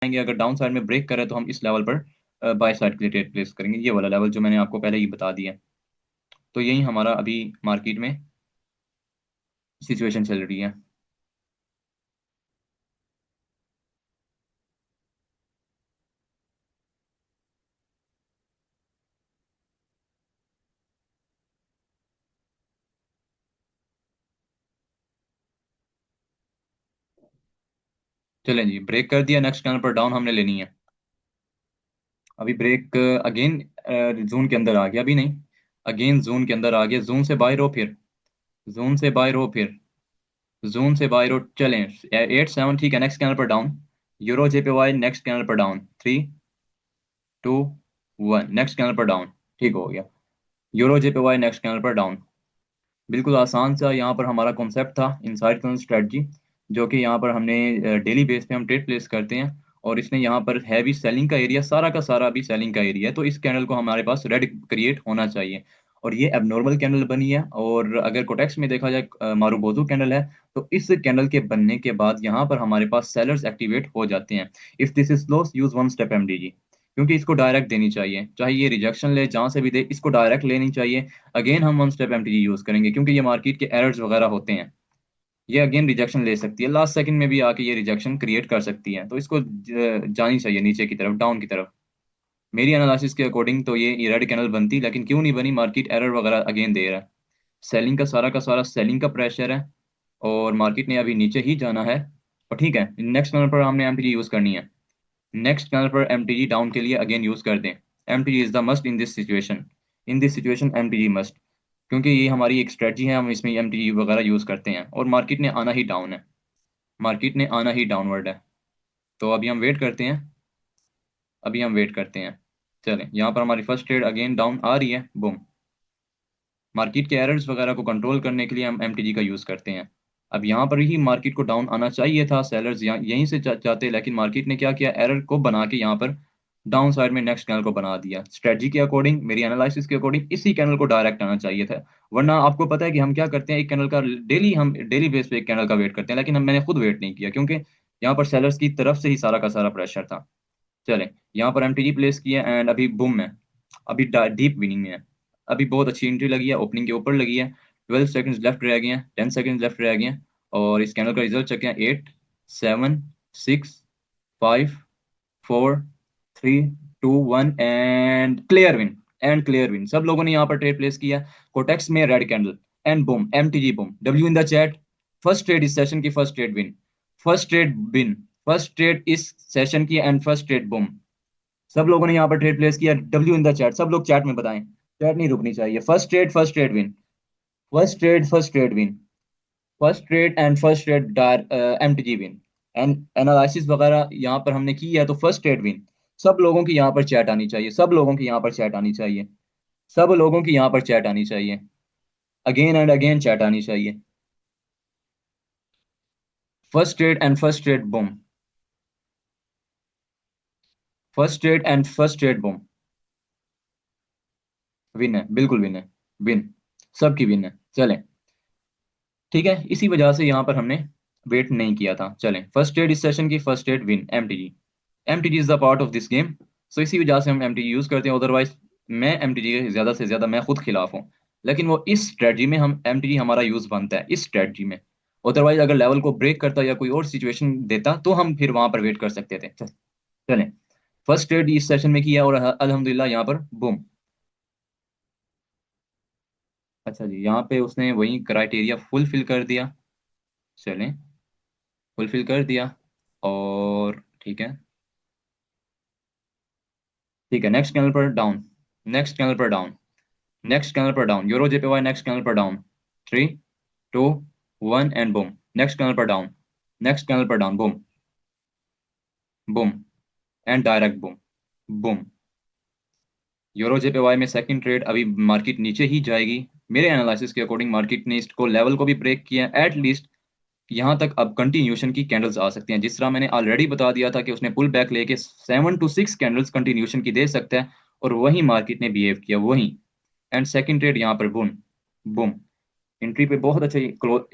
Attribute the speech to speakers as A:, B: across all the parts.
A: आएंगे, अगर down side में ब्रेक करे तो हम इस लेवल पर बाय साइड के लिए ट्रेड प्लेस करेंगे, ये वाला लेवल जो मैंने आपको पहले ही बता दिया। तो यही हमारा अभी मार्केट में सिचुएशन चल रही है। चलें जी, ब्रेक कर दिया, नेक्स्ट कैनल पर डाउन हमने लेनी है। अभी ब्रेक अगेन जोन के अंदर आ गया, अभी नहीं, अगेन जोन के अंदर आ गया, जोन से बाहर हो फिर, जोन से बाहर हो फिर, जोन से बाहर हो। चलें 8-7, ठीक है, नेक्स्ट कैनल पर down. Euro JPY next candle पर डाउन, 3-2-1, नेक्स्ट कैनल पर डाउन। ठीक हो गया, यूरो JPY नेक्स्ट कैनल पर डाउन। बिल्कुल आसान सा यहाँ पर हमारा कॉन्सेप्ट था, इनसाइड स्ट्रेटजी, जो कि यहाँ पर हमने डेली बेस पे हम ट्रेड प्लेस करते हैं। और इसने यहाँ पर हैवी सेलिंग का एरिया, सारा का सारा अभी सेलिंग का एरिया है, तो इस कैंडल को हमारे पास रेड क्रिएट होना चाहिए। और ये एबनॉर्मल कैंडल बनी है, और अगर कोटेक्स में देखा जाए मारुबोजू कैंडल है, तो इस कैंडल के बनने के बाद यहाँ पर हमारे पास सेलर्स एक्टिवेट हो जाते हैं। If this is close, use one step MDG, क्योंकि इसको डायरेक्ट देनी चाहिए, चाहे ये रिजेक्शन ले जहां से भी दे, इसको डायरेक्ट लेनी चाहिए। अगेन हम वन स्टेप MTG यूज करेंगे, क्योंकि ये मार्केट के एरर्स वगैरह होते हैं, ये अगेन रिजेक्शन ले सकती है, लास्ट सेकंड में भी आके ये रिजेक्शन क्रिएट कर सकती है, तो इसको जानी चाहिए नीचे की तरफ, डाउन की तरफ। मेरी एनालिसिस के अकॉर्डिंग तो ये रेड कैंडल बनती, लेकिन क्यों नहीं बनी, मार्केट एरर वगैरह अगेन दे रहा है, सेलिंग का सारा सेलिंग का प्रेशर है, और मार्केट ने अभी नीचे ही जाना है। और ठीक है, नेक्स्ट कैंडल पर हमने MTG यूज करनी है, नेक्स्ट कैंडल पर MTG डाउन के लिए अगेन यूज कर दें। MTG is the must in this situation, in this situation MTG must, क्योंकि ये हमारी एक स्ट्रेटजी है, हम इसमें MTG वगैरह यूज करते हैं, और मार्केट ने आना ही डाउन है, मार्केट ने आना ही डाउनवर्ड है। तो अभी हम वेट करते हैं, अभी हम वेट करते हैं। चलें, यहाँ पर हमारी फर्स्ट ट्रेड अगेन डाउन आ रही है, बूम। मार्केट के एरर्स वगैरह को कंट्रोल करने के लिए हम MTG का यूज करते हैं। अब यहाँ पर ही मार्केट को डाउन आना चाहिए था, सेलर्स यहाँ यहीं से चाहते, लेकिन मार्केट ने क्या किया, एरर को बना के यहाँ पर डाउन साइड में नेक्स्ट कैनल को बना दिया। स्ट्रेटजी के अकॉर्डिंग, मेरी एनालिसिस के अकॉर्डिंग इसी कैनल को डायरेक्ट आना चाहिए था। वरना आपको पता है कि हम क्या करते हैं, एक कैनल का डेली, हम डेली बेस पे एक कैनल का वेट करते हैं, लेकिन मैंने खुद वेट नहीं किया, क्योंकि यहाँ पर सेलर्स की तरफ से ही सारा का सारा प्रेशर था। चलें, यहाँ पर MTG प्लेस किया, एंड अभी बुम है, अभी डीप विनिंग में है। अभी बहुत अच्छी एंट्री लगी है, ओपनिंग के ऊपर लगी है, 12 सेकंड्स लेफ्ट रह गए हैं, 10 सेकंड्स लेफ्ट रह गए हैं। और इस कैंडल का रिजल्ट चेक किया, 8, 7, 6, 5, 4, 3, 2, 1, and clear win, and clear win. सब लोगों ने यहाँ पर ट्रेड प्लेस किया, कोटेक्स में red candle, and boom MTG boom, W in the chat. First trade इस सेशन की, first trade win, first trade win, first trade इस सेशन की, एंड फर्स्ट ट्रेड बूम। सब लोगों ने यहाँ पर ट्रेड प्लेस किया, W इन द चैट, सब लोग चैट में बताएं, चैट नहीं रुकनी चाहिए। First trade win, first trade win, first trade and first trade MTG win, and analysis वगैरह यहाँ पर हमने की है, तो फर्स्ट ट्रेड विन। सब लोगों की यहाँ पर चैट आनी चाहिए, सब लोगों की यहाँ पर चैट आनी चाहिए, सब लोगों की यहाँ पर चैट आनी चाहिए, अगेन एंड अगेन चैट आनी चाहिए। First trade and first trade boom, first trade and first trade boom, win है, बिल्कुल विन है, विन, सबकी विन है। चलें, ठीक है, इसी वजह से यहाँ पर हमने वेट नहीं किया था। चलें, फर्स्ट ट्रेड इस सेशन की, first trade win MTG, MTG is the part of this game. So इसी वजह से हम MTG यूज करते हैं, अदरवाइज मैं MTG के ज्यादा से ज्यादा मैं खुद खिलाफ हूँ, लेकिन वो इस स्ट्रेटजी में हम MTG हमारा यूज बनता है इस स्ट्रेटजी में। अदरवाइज अगर लेवल को ब्रेक करता या कोई और सिचुएशन देता, तो हम फिर वहां पर वेट कर सकते थे। चलें, फर्स्ट ट्रेड इस सेशन में किया, और अल्हम्दुलिल्लाह यहाँ पर बूम। अच्छा जी, यहाँ पे उसने वही क्राइटेरिया फुलफिल कर दिया। चलें, फुलफिल कर दिया, और ठीक है, ठीक है, नेक्स्ट कैनल पर डाउन, नेक्स्ट कैनल पर डाउन, नेक्स्ट कैनल पर down, euro JPY next candle पर down, 3, 2, 1, and boom, next candle पर डाउन, नेक्स्ट कैनल पर down, boom, boom, and direct boom, boom. Euro JPY में सेकंड ट्रेड, अभी market नीचे ही जाएगी, मेरे एनालिसिस के अकॉर्डिंग मार्केट ने इसको लेवल को भी ब्रेक किया एट लीस्ट, यहाँ तक अब कंटिन्यूशन की कैंडल्स आ सकती हैं, जिस तरह मैंने ऑलरेडी बता दिया था कि उसने पुल बैक लेके 7 to 6 कैंडल्स कंटिन्यूशन की दे सकता है, और वही मार्केट ने बिहेव किया, वही। एंड सेकंड ट्रेड यहाँ पर बूम, बूम, एंट्री पे बहुत अच्छी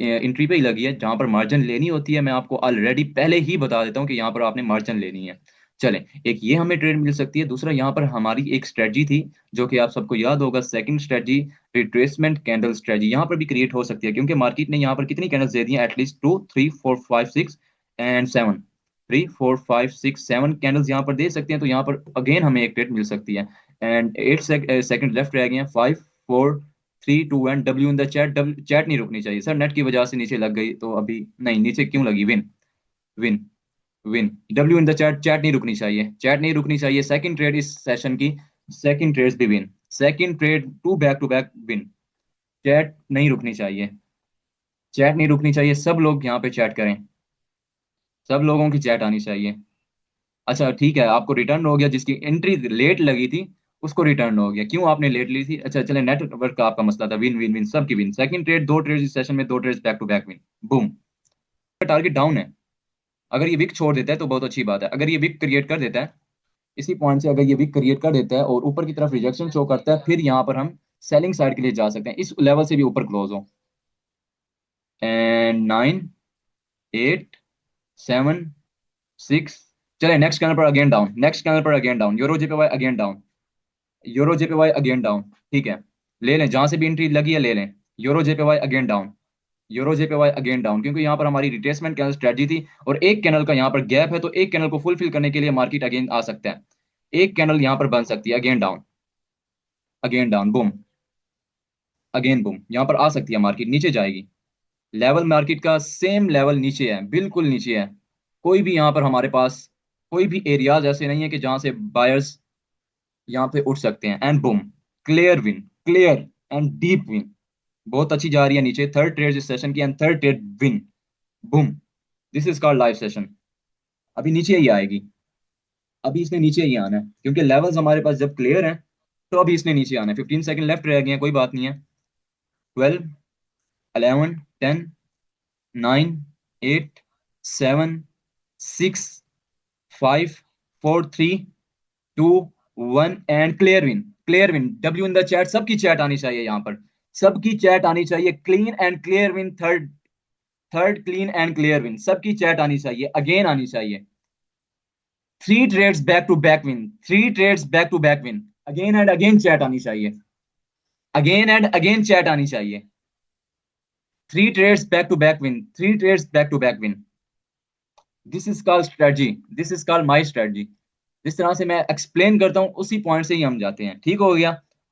A: एंट्री पे ही लगी है, जहां पर मार्जिन लेनी होती है, मैं आपको ऑलरेडी पहले ही बता देता हूँ कि यहाँ पर आपने मार्जिन लेनी है। चलें, एक ये हमें ट्रेड मिल सकती है, दूसरा यहाँ पर हमारी एक स्ट्रेटजी थी जो कि आप सबको याद होगा, second strategy retracement candle strategy यहाँ पर भी क्रिएट हो सकती है, क्योंकि मार्केट ने यहाँ पर कितनी कैंडल्स दे दी हैं, एटलीस्ट 2 3 4 5 6 एंड 7, 3 4 5 6 7 कैंडल्स यहाँ पर दे सकते हैं, तो यहाँ पर अगेन हमें एक ट्रेड मिल सकती है। एंड 8 सेकंड लेफ्ट रह गए हैं, 5 4 3 2 1। W in the chat, chat नहीं रुकनी चाहिए सर, नेट की वजह से नीचे लग गई, तो अभी नहीं, नीचे क्यों लगी, win win win, W in the chat, chat नहीं रुकनी चाहिए, चैट नहीं रुकनी चाहिए। सेकंड ट्रेड इस सेशन की, सेकंड ट्रेड भी win, second trade to back win, chat नहीं रुकनी चाहिए, चैट नहीं रुकनी चाहिए, सब लोग यहाँ पे चैट करें, सब लोगों की चैट आनी चाहिए। अच्छा ठीक है, आपको रिटर्न हो गया, जिसकी एंट्री लेट लगी थी उसको रिटर्न हो गया, क्यों आपने लेट ली थी, अच्छा चले, नेटवर्क का आपका मसला था, विन विन विन, सबकी विन, सेकंड ट्रेड, दो ट्रेड इस सेशन में, दो trade back to back win, boom. Target down है, अगर ये विक छोड़ देता है तो बहुत अच्छी बात है, अगर ये विक क्रिएट कर देता है इसी पॉइंट से, अगर ये वीक क्रिएट कर देता है और ऊपर की तरफ रिजेक्शन शो करता है, फिर यहाँ पर हम सेलिंग साइड के लिए जा सकते हैं, इस लेवल से भी ऊपर क्लोज हो। एंड 9 8 7 6, चले नेक्स्ट कैंडल पर अगेन डाउन, नेक्स्ट कैंडल पर again down, euro JPY again down, euro JPY again down, ठीक है, ले लें जहां से भी एंट्री लगी है ले लें, euro JPY again down, euro JPY again down, क्योंकि यहाँ पर हमारी रिट्रेसमेंट कैंडल स्ट्रेटजी थी और एक कैंडल का यहाँ पर गैप है, तो एक कैंडल को फुलफिल करने के लिए मार्केट अगेन आ सकता है, एक कैंडल यहाँ पर बन सकती है again down boom, again boom, यहाँ पर आ सकती है मार्केट, नीचे जाएगी, लेवल मार्केट का सेम लेवल नीचे है, बिल्कुल नीचे है, कोई भी यहाँ पर हमारे पास कोई भी एरियाज ऐसे नहीं है कि जहां से बायर्स यहाँ पे उठ सकते हैं, and boom, clear win, clear and deep win, बहुत अच्छी जा रही है नीचे, थर्ड ट्रेड इस सेशन की and third trade win, boom, this is called live session. अभी नीचे ही आएगी, अभी इसने नीचे ही आना है, क्योंकि लेवल्स हमारे पास जब क्लियर हैं तो अभी इसने नीचे आना है, 15 सेकंड लेफ्ट रह गए हैं, कोई बात नहीं है, 12 11 10 9 8 7 6 5 4 3 2 1 and clear win, clear win, W in the chat, सबकी चैट आनी चाहिए यहाँ पर, सबकी चैट आनी चाहिए, clean and clear win, third third clean and clear win, सबकी चैट आनी चाहिए, अगेन आनी चाहिए, three trades back to back win, three trades back to back win, again and again chat आनी चाहिए, अगेन एंड अगेन चैट आनी चाहिए, three trades back to back win, three trades back to back win, this is called strategy, this is called my strategy, जिस तरह से मैं explain करता हूँ उसी पॉइंट से ही हम जाते हैं, ठीक हो गया।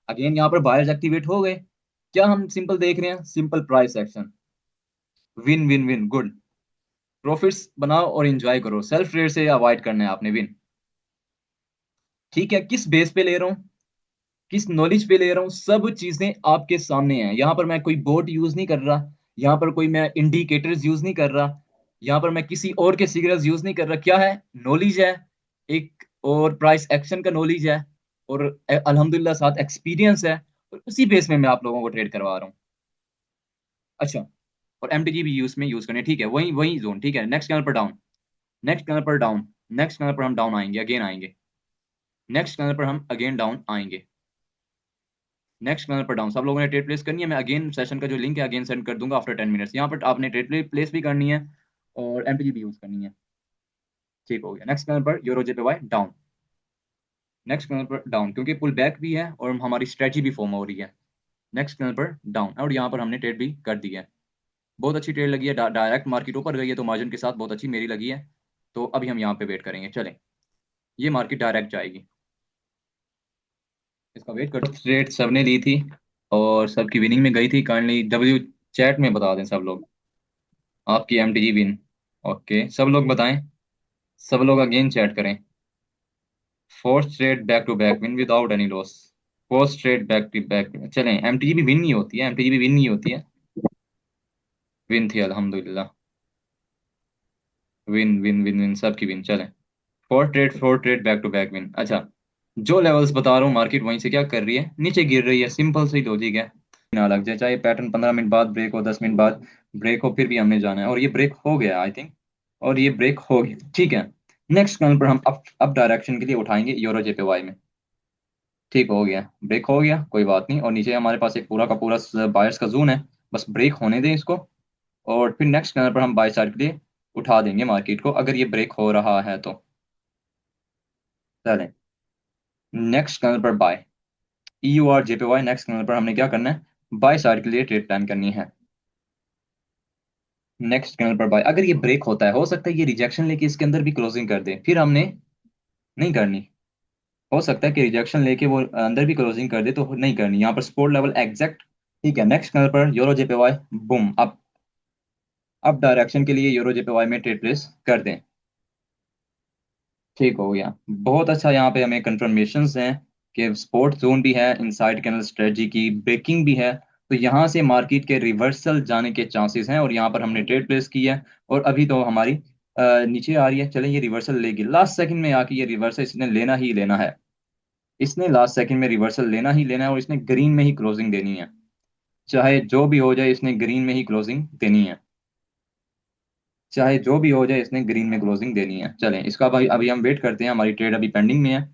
A: अगेन यहाँ पर बायर्स एक्टिवेट हो गए, क्या हम सिंपल देख रहे हैं, simple price action, win win win, good, profits बनाओ और एंजॉय करो, सेल्फ ट्रेड से अवॉइड करना है आपने, विन, ठीक है, किस बेस पे ले रहा हूँ, किस नॉलेज पे ले रहा हूँ, सब चीजें आपके सामने हैं, यहाँ पर मैं कोई बोर्ड यूज नहीं कर रहा, यहाँ पर कोई मैं इंडिकेटर्स यूज नहीं कर रहा, यहाँ पर मैं किसी और के सिग्नल्स यूज नहीं कर रहा, क्या है, नॉलेज है एक, और प्राइस एक्शन का नॉलेज है, और अल्हम्दुलिल्लाह साथ एक्सपीरियंस है, और उसी बेस में मैं आप लोगों को ट्रेड करवा रहा हूँ। अच्छा, और एमटीजी भी यूज में यूज करने, ठीक है, वही वही जोन, ठीक है, नेक्स्ट कैनल पर डाउन, नेक्स्ट कैनल पर डाउन, नेक्स्ट कैनल पर हम डाउन आएंगे, अगेन आएंगे, नेक्स्ट कैनल पर हम अगेन डाउन आएंगे, नेक्स्ट कैनल पर डाउन, सब लोगों ने ट्रेड प्लेस करनी है, मैं अगेन सेशन का जो लिंक है अगेन सेंड कर दूंगा आफ्टर 10 मिनट्स, यहाँ पर आपने ट्रेड प्लेस भी करनी है और एमपीजी भी यूज करनी है, ठीक हो गया। नेक्स्ट कैनल पर euro JPY down, next candle पर डाउन, क्योंकि पुल बैक भी है और हमारी स्ट्रेटजी भी फॉर्म हो रही है, नेक्स्ट कैनल पर डाउन, और यहाँ पर हमने ट्रेड भी कर दी है, बहुत अच्छी ट्रेड लगी है, डायरेक्ट मार्केट ऊपर गई है तो मार्जिन के साथ बहुत अच्छी मेरी लगी है, तो अभी हम यहाँ पे वेट करेंगे, चलें, ये मार्केट डायरेक्ट जाएगी, इसका वेट कर, ट्रेड सबने ली थी और सबकी विनिंग में गई थी, काइंडली डब्ल्यू चैट में बता दें सब लोग, आपकी एमटीजी विन, ओके सब लोग बताएं, सब लोग अगेन चैट करें, fourth straight back to back win without any loss, fourth straight back to back, चलें, एमटीजी भी विन नहीं होती है, एमटीजी भी विन नहीं होती है, विन थी अल्हम्दुलिल्लाह, विन विन विन विन, सबकी विन, चलें, four trade back to back win. अच्छा, जो लेवल्स बता रहा हूँ मार्केट वहीं से क्या कर रही है, नीचे गिर रही है, सिंपल सी लॉजिक है, ना लग जाए, चाहे पैटर्न 15 मिनट बाद ब्रेक हो, 10 मिनट बाद ब्रेक हो, फिर भी हमने जाना है, और ये ब्रेक हो गया आई थिंक, और ये ब्रेक हो गया, ठीक है, नेक्स्ट कैंडल पर हम अप डायरेक्शन के लिए उठाएंगे यूरो जेपीवाई में, ठीक हो गया, ब्रेक हो गया, कोई बात नहीं, और नीचे हमारे पास एक पूरा का पूरा बायर्स का जोन है, बस ब्रेक होने दें इसको, और फिर नेक्स्ट कैंडल पर हम बाय साइड के लिए उठा देंगे मार्केट को, अगर ये ब्रेक हो रहा है तो, चलें, नेक्स्ट कैंडल पर बाय, EU और JPY नेक्स्ट कैंडल पर हमने क्या करना है, बाय साइड के लिए ट्रेड प्लान करनी है। नेक्स्ट कैंडल पर बाय, अगर ये ब्रेक होता है, हो सकता है ये रिजेक्शन लेके इसके अंदर भी क्लोजिंग कर दे, फिर हमने नहीं करनी। हो सकता है कि रिजेक्शन लेके वो अंदर भी क्लोजिंग कर दे, तो नहीं करनी, यहाँ पर सपोर्ट लेवल एग्जैक्ट। ठीक है, नेक्स्ट कैंडल पर euro JPY, boom, up direction के लिए यूरो JPY में ट्रेड प्लेस कर दें। ठीक हो गया, बहुत अच्छा। यहाँ पे हमें कंफर्मेशन हैं कि सपोर्ट जोन भी है, इनसाइड कैंडल स्ट्रेटजी की ब्रेकिंग भी है, तो यहाँ से मार्केट के रिवर्सल जाने के चांसेस हैं, और यहाँ पर हमने ट्रेड प्लेस की है। और अभी तो हमारी नीचे आ रही है, चलें ये रिवर्सल लेगी, लास्ट सेकंड में आके ये रिवर्सल इसने लेना ही लेना है। इसने लास्ट सेकंड में रिवर्सल लेना ही लेना है, और इसने ग्रीन में ही क्लोजिंग देनी है, चाहे जो भी हो जाए, इसने ग्रीन में ही क्लोजिंग देनी है। चाहे जो भी हो जाए, इसने ग्रीन में क्लोजिंग देनी है। चलें, इसका भाई अभी हम वेट करते हैं, हमारी ट्रेड अभी पेंडिंग में है।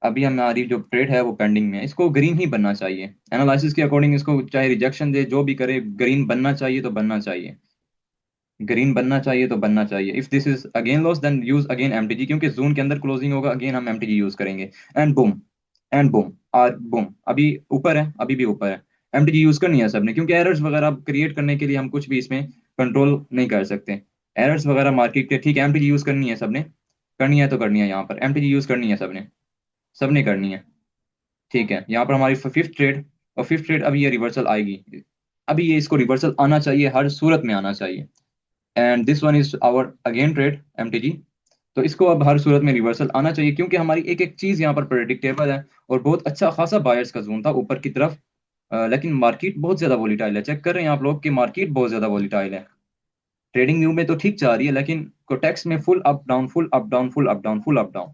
A: अभी हमारी जो ट्रेड है वो पेंडिंग में है, इसको ग्रीन ही बनना चाहिए। एनालिसिस के अकॉर्डिंग इसको चाहे रिजेक्शन दे, जो भी करे, ग्रीन बनना चाहिए तो बनना चाहिए, ग्रीन बनना चाहिए तो बनना चाहिए। If this is again loss, then use again MTG, क्योंकि जोन के अंदर क्लोजिंग होगा, अगेन हम MTG यूज करेंगे। एंड बूम, एंड बूम, और बूम, अभी ऊपर है, अभी भी ऊपर है। MTG यूज करनी है सबने, क्योंकि एरर्स वगैरह क्रिएट करने के लिए हम कुछ भी इसमें कंट्रोल नहीं कर सकते। एरर्स वगैरह मार्केट के, ठीक है, MTG यूज करनी है सबने, करनी है तो करनी है, यहाँ पर MTG यूज करनी है सबने, सबने करनी है। ठीक है, यहाँ पर हमारी फिफ्थ ट्रेड, और फिफ्थ ट्रेड अभी ये रिवर्सल आएगी, अभी ये इसको रिवर्सल आना चाहिए, हर सूरत में आना चाहिए। And this one is our again trade MTG, तो इसको अब हर सूरत में रिवर्सल आना चाहिए, क्योंकि हमारी एक एक चीज यहाँ पर प्रेडिक्टेबल है, और बहुत अच्छा खासा बायर्स का जोन था ऊपर की तरफ। लेकिन मार्केट बहुत ज्यादा वोलेटाइल है, चेक कर रहे हैं आप लोग कि मार्केट बहुत ज्यादा वोलेटाइल है। ट्रेडिंग व्यू में तो ठीक जा रही है, लेकिन कोटेक्स में full up down, full up down, full up down, full up down.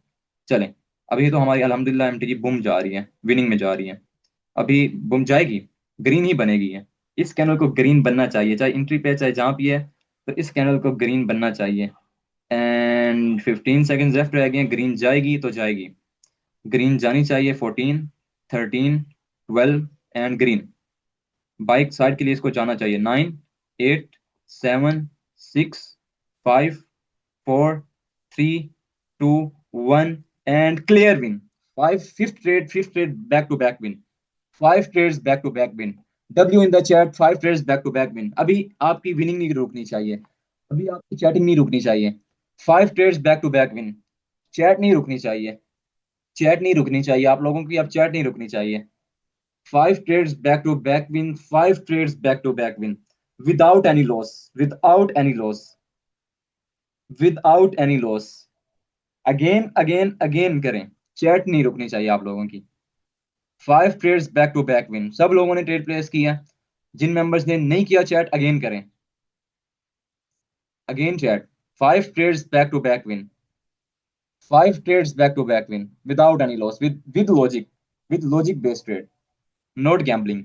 A: चलें, अभी तो हमारी अल्हम्दुलिल्लाह MTG बूम जा रही है, विनिंग में जा रही है। अभी बूम जाएगी, ग्रीन ही बनेगी है। इस कैनल को ग्रीन बनना चाहिए, चाहे एंट्री पे चाहे जहां भी है, तो इस कैनल को ग्रीन बनना चाहिए। एंड 15 सेकेंड लेफ्ट रह गए हैं, ग्रीन जाएगी तो जाएगी, ग्रीन जानी चाहिए। 14, 13, 12, एंड ग्रीन, बाइक साइड के लिए इसको जाना चाहिए। 9, 8, 7, 6, 5, 4, 3, 2, 1, and clear win. Fifth trade back to back win, 5 trades back to back win. W in the chat, 5 trades back to back win. अभी आपकी विनिंग नहीं रुकनी चाहिए, अभी आपकी चैटिंग नहीं रुकनी चाहिए। 5 trades back to back win, chat नहीं रुकनी चाहिए, चैट नहीं रुकनी चाहिए, आप लोगों की अब चैट नहीं रुकनी चाहिए। 5 trades back to back win, 5 trades back to back win, without any loss, without any loss, without any loss. Again again again करें, चैट नहीं रुकनी चाहिए आप लोगों की। 5 trades back to back win, सब लोगों ने ट्रेड प्लेस किया। जिन मेंबर्स ने नहीं किया चैट, अगेन करें, again chat. 5 trades back to back win, 5 trades back to back win, without any loss, with logic, with logic based trade, not gambling.